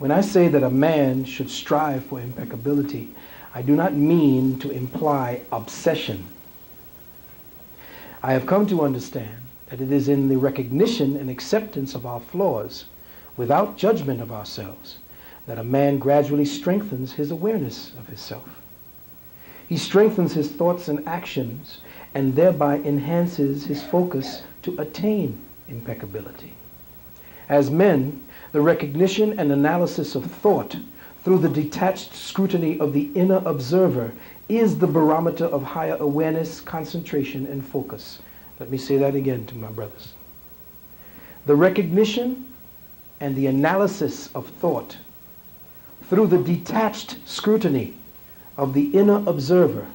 When I say that a man should strive for impeccability, I do not mean to imply obsession. I have come to understand that it is in the recognition and acceptance of our flaws, without judgment of ourselves, that a man gradually strengthens his awareness of himself. He strengthens his thoughts and actions and thereby enhances his focus to attain impeccability. As men, the recognition and analysis of thought through the detached scrutiny of the inner observer is the barometer of higher awareness, concentration, and focus. Let me say that again to my brothers. The recognition and the analysis of thought through the detached scrutiny of the inner observer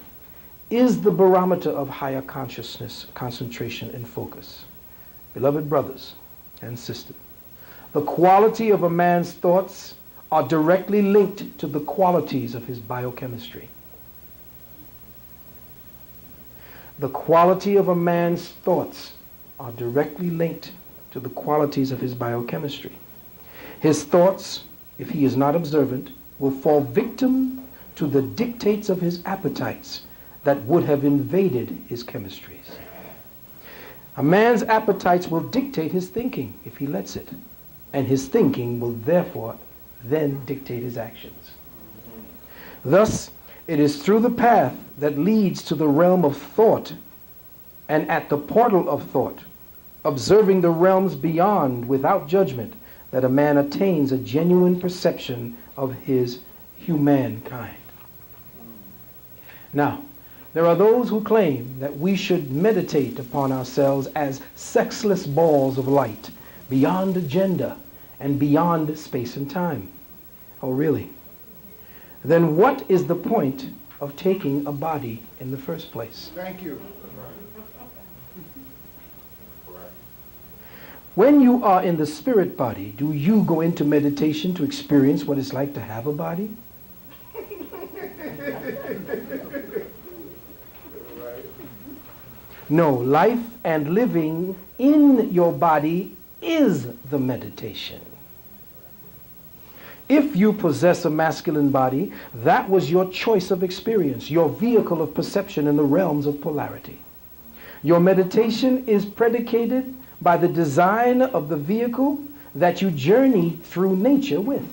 is the barometer of higher consciousness, concentration, and focus. Beloved brothers and sisters, the quality of a man's thoughts are directly linked to the qualities of his biochemistry. The quality of a man's thoughts are directly linked to the qualities of his biochemistry. His thoughts, if he is not observant, will fall victim to the dictates of his appetites that would have invaded his chemistries. A man's appetites will dictate his thinking if he lets it, and his thinking will therefore then dictate his actions. Thus, it is through the path that leads to the realm of thought, and at the portal of thought, observing the realms beyond without judgment, that a man attains a genuine perception of his humankind. Now, there are those who claim that we should meditate upon ourselves as sexless balls of light, beyond agenda and beyond space and time. Oh, really? Then what is the point of taking a body in the first place? Thank you. When you are in the spirit body, do you go into meditation to experience what it's like to have a body? No, life and living in your body is the meditation. If you possess a masculine body, that was your choice of experience, your vehicle of perception in the realms of polarity. Your meditation is predicated by the design of the vehicle that you journey through nature with.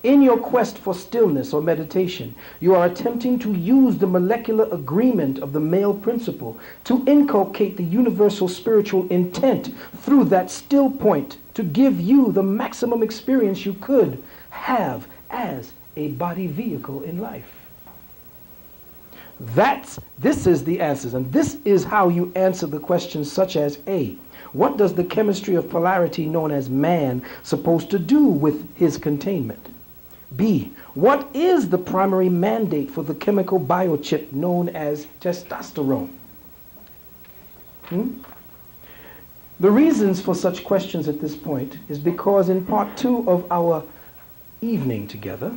In your quest for stillness or meditation, you are attempting to use the molecular agreement of the male principle to inculcate the universal spiritual intent through that still point to give you the maximum experience you could have as a body vehicle in life. This is the answers, and this is how you answer the questions such as A, what does the chemistry of polarity known as man supposed to do with his containment? B, what is the primary mandate for the chemical biochip known as testosterone? The reasons for such questions at this point is because in part 2 of our evening together,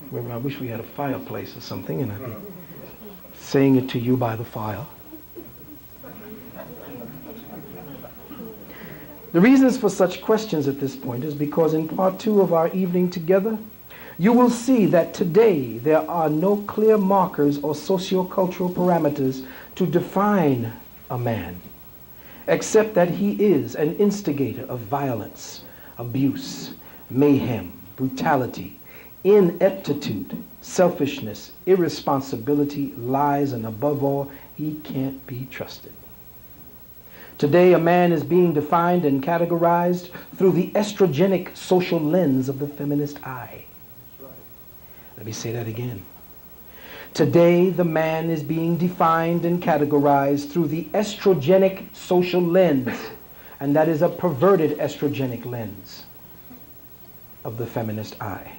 where I wish we had a fireplace or something and I'd be saying it to you by the fire. The reasons for such questions at this point is because in part 2 of our evening together, you will see that today there are no clear markers or socio-cultural parameters to define a man, except that he is an instigator of violence, abuse, mayhem, brutality, ineptitude, selfishness, irresponsibility, lies, and above all, he can't be trusted. Today, a man is being defined and categorized through the estrogenic social lens of the feminist eye. Let me say that again. Today, the man is being defined and categorized through the estrogenic social lens, and that is a perverted estrogenic lens of the feminist eye.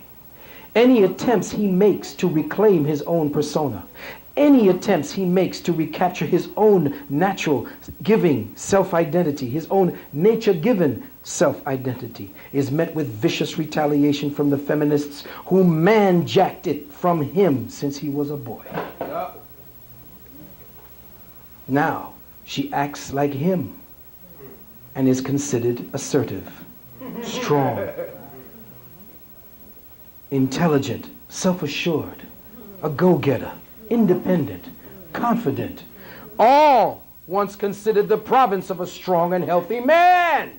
Any attempts he makes to reclaim his own persona, any attempts he makes to recapture his own natural giving self-identity, his own nature-given self-identity, is met with vicious retaliation from the feminists who man-jacked it from him since he was a boy. Now, she acts like him and is considered assertive, strong. intelligent, self-assured, a go-getter, independent, confident, all once considered the province of a strong and healthy man.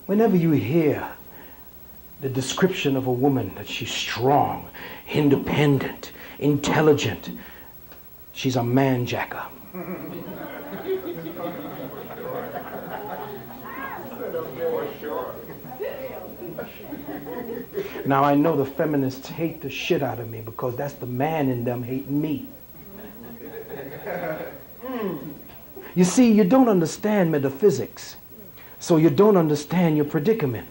Whenever you hear the description of a woman that she's strong, independent, intelligent, she's a man-jacker. Now I know the feminists hate the shit out of me because that's the man in them hating me. You see, you don't understand metaphysics, so you don't understand your predicament.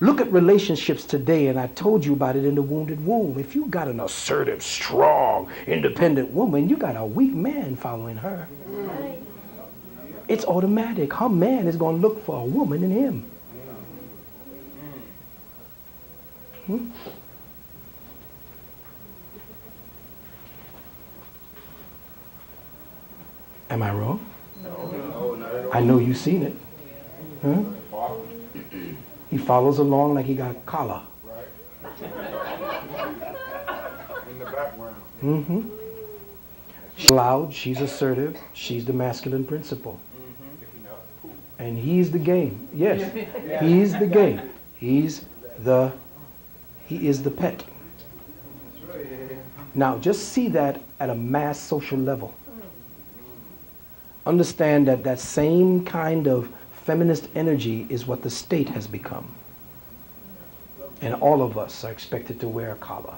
Look at relationships today, and I told you about it in the Wounded Womb. If you got an assertive, strong, independent woman, you got a weak man following her. It's automatic. Her man is going to look for a woman in him. Am I wrong? No. I know you've seen it. Huh? He follows along like he got a collar. In the background. Mm-hmm. She's loud, she's assertive, she's the masculine principle. And he's the game. Yes, he's the game. He is the pet. Now, just see that at a mass social level. Understand that that same kind of feminist energy is what the state has become. And all of us are expected to wear a collar.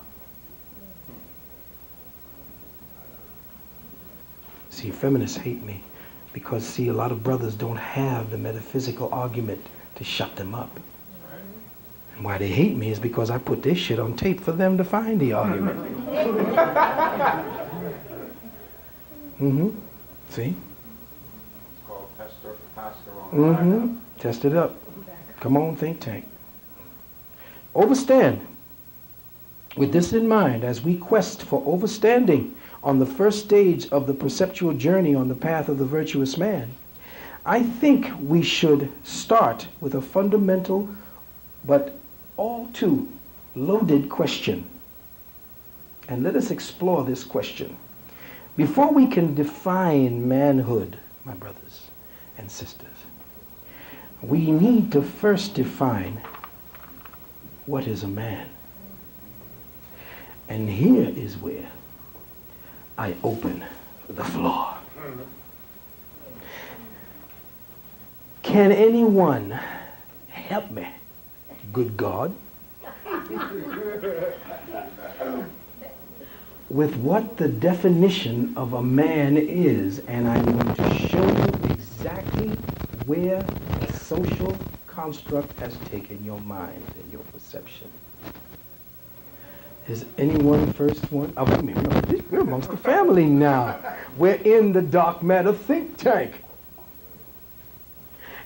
See, feminists hate me because, see, a lot of brothers don't have the metaphysical argument to shut them up. And why they hate me is because I put this shit on tape for them to find the argument. See? It's called testosterone. Test it up. Come on, think tank. Overstand. With this in mind, as we quest for overstanding on the first stage of the perceptual journey on the path of the virtuous man, I think we should start with a fundamental but all too loaded question. And let us explore this question. Before we can define manhood, my brothers and sisters, we need to first define what is a man. And here is where I open the floor. Can anyone help me, good God, with what the definition of a man is? And I'm going to show you exactly where the social construct has taken your mind and your perception. Is anyone first one? Oh, wait a minute. We're amongst the family now. We're in the dark matter think tank.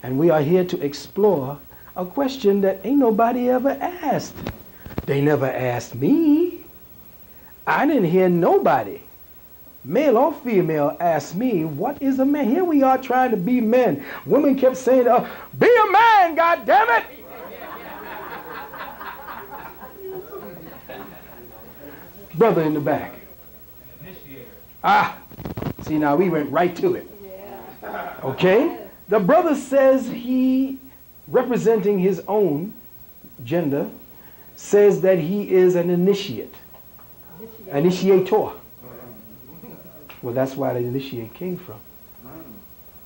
And we are here to explore a question that ain't nobody ever asked. They never asked me. I didn't hear nobody, male or female, ask me, what is a man? Here we are trying to be men. Women kept saying, be a man, goddammit! Brother in the back. See, now we went right to it. Okay? The brother says he, representing his own gender, says that he is an initiate. Initiator. Well, that's why the initiate came from.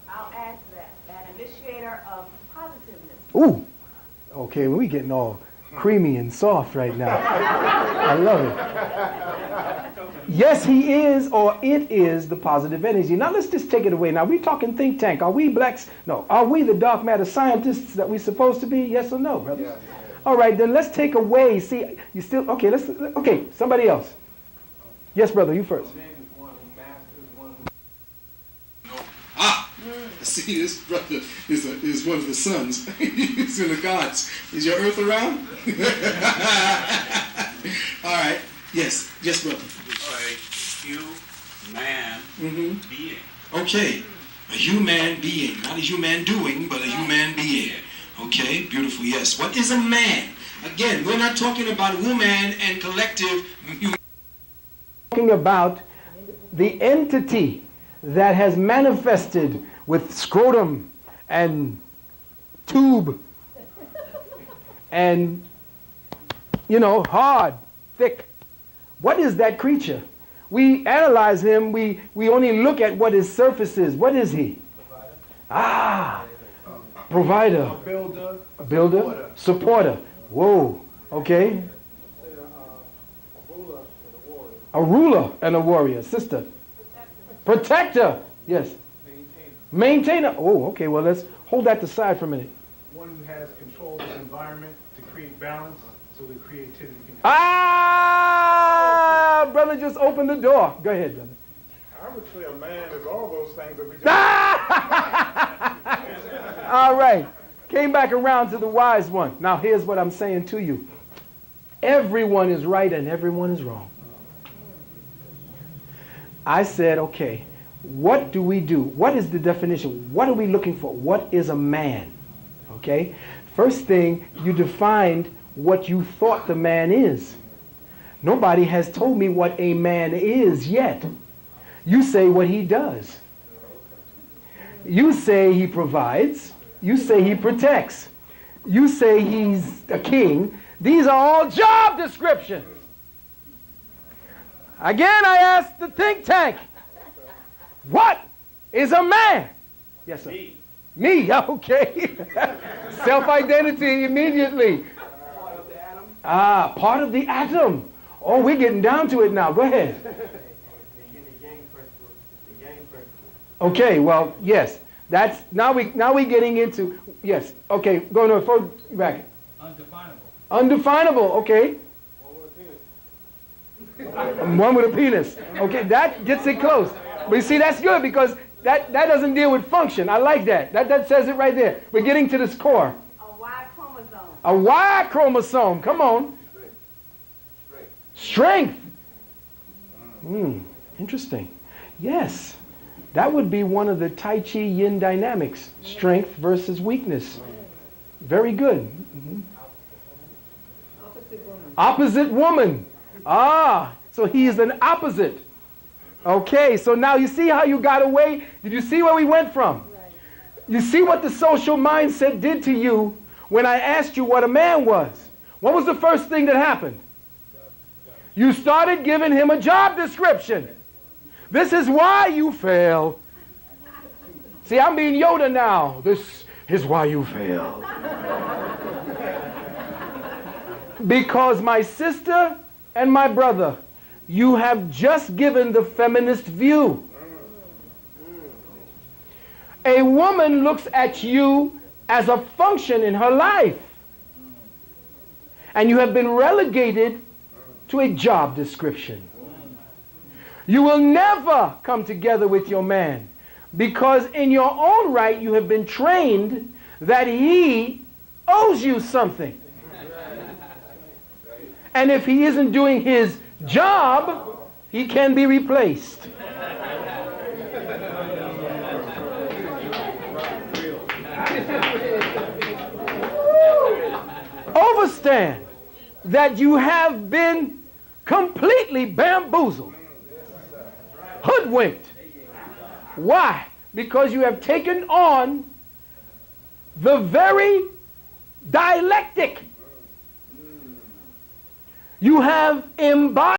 I'll add to that. That initiator of positiveness. Ooh. Okay, we getting all creamy and soft right now. I love it. Yes, he is, or it is, the positive energy. Now let's just take it away. Now we're talking think tank. Are we blacks? No. Are we the dark matter scientists that we're supposed to be? Yes or no, brothers? Yeah. All right, then let's take away. See, you still okay? Okay. Somebody else. Yes, brother. You first. See, this brother is one of the sons. He's in the gods. Is your earth around? All right. Yes, brother. A human being. Okay. A human being. Not a human doing, but a human being. Okay, beautiful, yes. What is a man? Again, we're not talking about woman and collective. Talking about the entity that has manifested with scrotum and tube and, hard, thick. What is that creature? We analyze him, we only look at what his surface is. What is he? Provider. A builder. Supporter. Whoa. Okay. A ruler and a warrior. Sister. Protector. Yes. Maintainer. Oh, okay. Well, let's hold that aside for a minute. One who has control of his environment to create balance so that creativity can happen. Brother just opened the door. Go ahead, brother. I would say a man is all those things that we just... All right. Came back around to the wise one. Now, here's what I'm saying to you. Everyone is right and everyone is wrong. I said, okay, what do we do? What is the definition? What are we looking for? What is a man? Okay? First thing, you defined what you thought the man is. Nobody has told me what a man is yet. You say what he does. You say he provides. You say he protects. You say he's a king. These are all job descriptions. Again, I asked the think tank, what is a man? Yes, sir. Me, okay. Self-identity immediately. Part of the atom. Oh, we're getting down to it now. Go ahead. Okay, well, yes. That's now we getting into, yes. Okay, go back. Undefinable. Undefinable, okay. One with a penis. Okay, that gets it close. But you see, that's good because that doesn't deal with function. I like that. That says it right there. We're getting to this core. A Y chromosome. A Y chromosome. Come on. Strength. Interesting. Yes. That would be one of the Tai Chi yin dynamics. Strength versus weakness. Very good. Opposite woman. So he is an opposite. Okay, so now you see how you got away? Did you see where we went from? You see what the social mindset did to you when I asked you what a man was? What was the first thing that happened? You started giving him a job description. This is why you fail. See, I'm being Yoda now. This is why you fail. Because my sister and my brother, you have just given the feminist view. A woman looks at you as a function in her life. And you have been relegated to a job description. You will never come together with your man because in your own right you have been trained that he owes you something. And if he isn't doing his job, he can be replaced. Understand that you have been completely bamboozled, hoodwinked. Why? Because you have taken on the very dialectic. You have embodied